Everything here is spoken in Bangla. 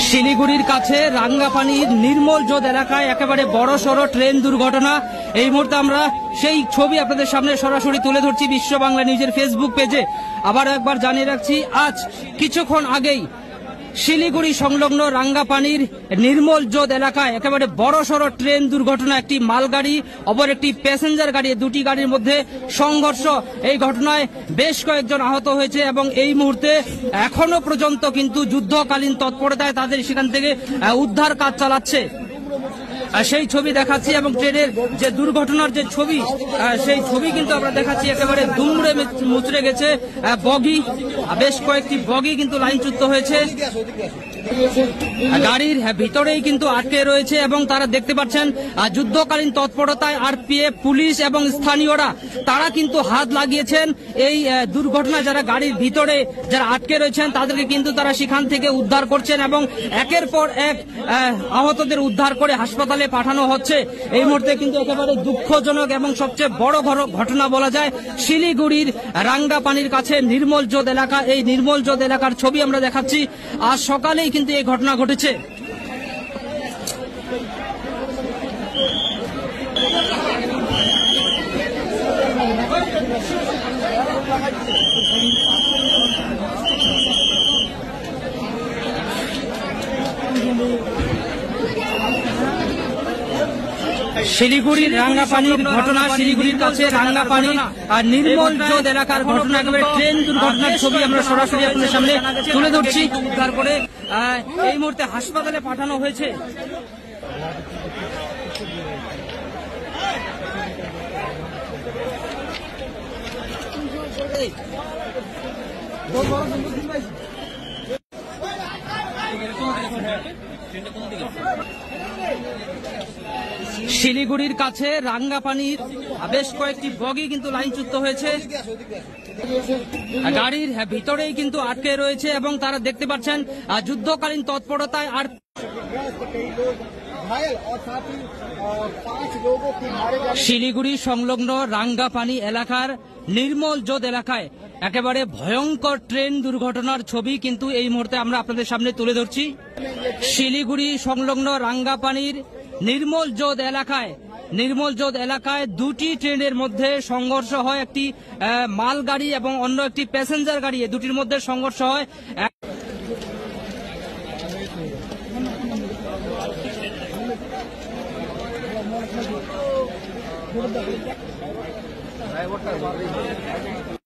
শিলিগুড়ির কাছে রাঙ্গাপানির নির্মল জোদ এলাকায় একেবারে বড়সড় ট্রেন দুর্ঘটনা। এই মুহূর্তে আমরা সেই ছবি আপনাদের সামনে সরাসরি তুলে ধরছি বিশ্ব বাংলা নিউজের ফেসবুক পেজে। আবার একবার জানিয়ে রাখছি, আজ কিছুক্ষণ আগেই শিলিগুড়ি সংলগ্ন রাঙ্গাপানির নির্মল জোদ এলাকায় একেবারে বড়সড় ট্রেন দুর্ঘটনা। একটি মালগাড়ি অপর একটি প্যাসেঞ্জার গাড়ি, দুটি গাড়ির মধ্যে সংঘর্ষ। এই ঘটনায় বেশ কয়েকজন আহত হয়েছে এবং এই মুহূর্তে এখনো পর্যন্ত কিন্তু যুদ্ধকালীন তৎপরতায় তাদের সেখান থেকে উদ্ধার কাজ চালাচ্ছে। সেই ছবি দেখাচ্ছি এবং ট্রেনের যে দুর্ঘটনার যে ছবি, সেই ছবি কিন্তু আমরা দেখাচ্ছি। একেবারে দুমড়ে মুচড়ে গেছে বগি, বেশ কয়েকটি বগি কিন্তু লাইনচ্যুত হয়েছে, গাড়ির ভিতরেই কিন্তু আটকে রয়েছে এবং তারা দেখতে পাচ্ছেন যুদ্ধকালীন তৎপরতায় আরপিএফ, পুলিশ এবং স্থানীয়রা তারা কিন্তু হাত লাগিয়েছেন। এই দুর্ঘটনা যারা গাড়ির ভিতরে যারা আটকে রয়েছেন তাদেরকে কিন্তু তারা সেখান থেকে উদ্ধার করছেন এবং একের পর এক আহতদের উদ্ধার করে হাসপাতালে পাঠানো হচ্ছে। এই মুহূর্তে কিন্তু একেবারে দুঃখজনক এবং সবচেয়ে বড় ঘটনা বলা যায় শিলিগুড়ির রাঙ্গাপানির কাছে নির্মল জোদ এলাকা। এই নির্মল জোদ এলাকার ছবি আমরা দেখাচ্ছি। আজ সকালেই কিন্তু এই ঘটনা ঘটেছে। শিলিগুড়ির রাঙ্গাপানির ঘটনা, শিলিগুড়ির কাছে রাঙ্গাপানি আর নির্মল জোদ এলাকার ঘটনা, একেবারে ট্রেন দুর্ঘটনার ছবি আমরা সরাসরি আপনাদের সামনে তুলে ধরছি। উদ্ধার করে এই মুহূর্তে হাসপাতালে পাঠানো হয়েছে। শিলিগুড়ির কাছে রাঙ্গাপানির বেশ কয়েকটি বগি কিন্তু লাইনচ্যুত হয়েছে, গাড়ির ভিতরেই কিন্তু আটকে রয়েছে এবং তারা দেখতে পাচ্ছেন যুদ্ধকালীন তৎপরতায় আর শিলিগুড়ি সংলগ্ন রাঙ্গাপানি এলাকার নির্মল জোদ এলাকায় একেবারে ভয়ঙ্কর ট্রেন দুর্ঘটনার ছবি কিন্তু এই মুহূর্তে আমরা আপনাদের সামনে তুলে ধরছি। শিলিগুড়ি সংলগ্ন রাঙ্গাপানির নির্মল জোদ এলাকায় দুটি ট্রেনের মধ্যে সংঘর্ষ হয়। একটি মালগাড়ি এবং অন্য একটি প্যাসেঞ্জার গাড়ি, দুটির মধ্যে সংঘর্ষ হয়। ড্রাইভারটা